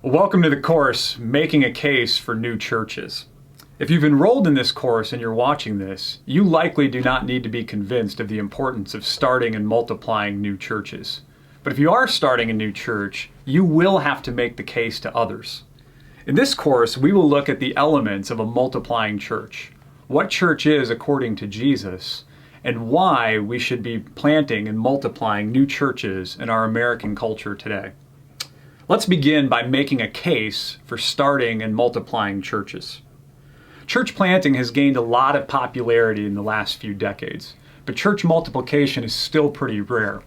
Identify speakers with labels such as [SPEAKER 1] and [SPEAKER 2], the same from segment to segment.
[SPEAKER 1] Welcome to the course, Making a Case for New Churches. If you've enrolled in this course and you're watching this, you likely do not need to be convinced of the importance of starting and multiplying new churches. But if you are starting a new church, you will have to make the case to others. In this course, we will look at the elements of a multiplying church, what church is according to Jesus, and why we should be planting and multiplying new churches in our American culture today. Let's begin by making a case for starting and multiplying churches. Church planting has gained a lot of popularity in the last few decades, but church multiplication is still pretty rare.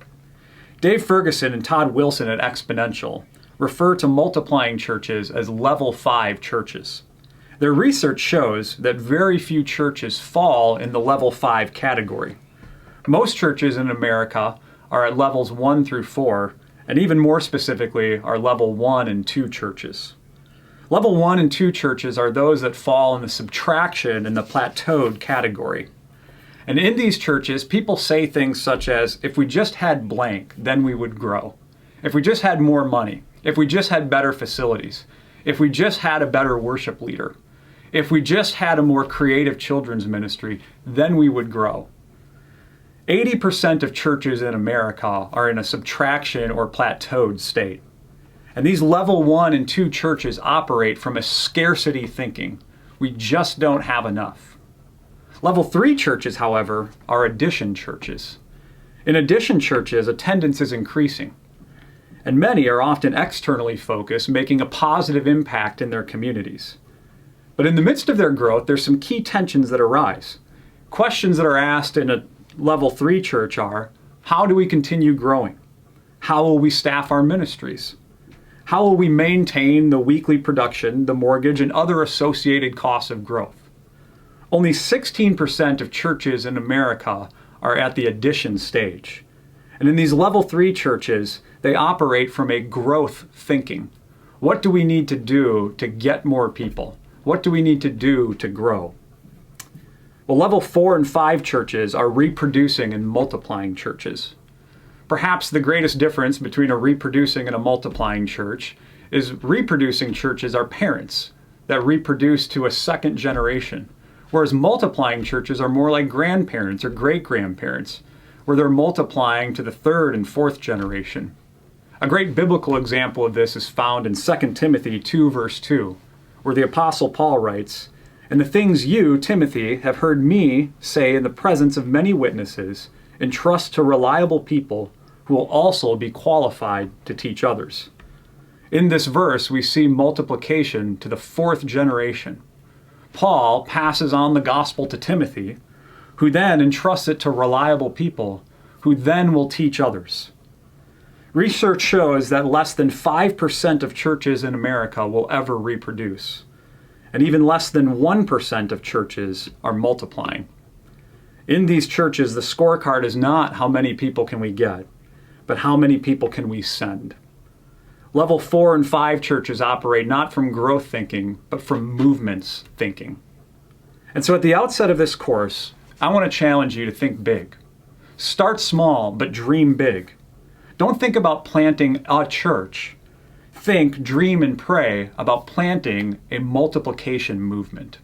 [SPEAKER 1] Dave Ferguson and Todd Wilson at Exponential refer to multiplying churches as level 5 churches. Their research shows that very few churches fall in the level 5 category. Most churches in America are at levels 1 through 4, and even more specifically are level 1 and 2 churches. Level 1 and 2 churches are those that fall in the subtraction and the plateaued category. And in these churches, people say things such as, if we just had blank, then we would grow. If we just had more money. If we just had better facilities. If we just had a better worship leader. If we just had a more creative children's ministry, then we would grow. 80% of churches in America are in a subtraction or plateaued state. And these level 1 and 2 churches operate from a scarcity thinking. We just don't have enough. Level 3 churches, however, are addition churches. In addition churches, attendance is increasing. And many are often externally focused, making a positive impact in their communities. But in the midst of their growth, there's some key tensions that arise. Questions that are asked in a level 3 church are, how do we continue growing? How will we staff our ministries? How will we maintain the weekly production, the mortgage, and other associated costs of growth? Only 16% of churches in America are at the addition stage. And in these level 3 churches, they operate from a growth thinking. What do we need to do to get more people? What do we need to do to grow? Well, level 4 and 5 churches are reproducing and multiplying churches. Perhaps the greatest difference between a reproducing and a multiplying church is reproducing churches are parents that reproduce to a second generation, whereas multiplying churches are more like grandparents or great-grandparents, where they're multiplying to the third and fourth generation. A great biblical example of this is found in 2 Timothy 2, verse 2, where the Apostle Paul writes, "And the things you, Timothy, have heard me say in the presence of many witnesses, entrust to reliable people who will also be qualified to teach others." In this verse, we see multiplication to the fourth generation. Paul passes on the gospel to Timothy, who then entrusts it to reliable people, who then will teach others. Research shows that less than 5% of churches in America will ever reproduce. And even less than 1% of churches are multiplying. In these churches, the scorecard is not how many people can we get, but how many people can we send. Level 4 and 5 churches operate not from growth thinking, but from movements thinking. And so at the outset of this course, I want to challenge you to think big. Start small, but dream big. Don't think about planting a church. Think, dream, and pray about planting a multiplication movement.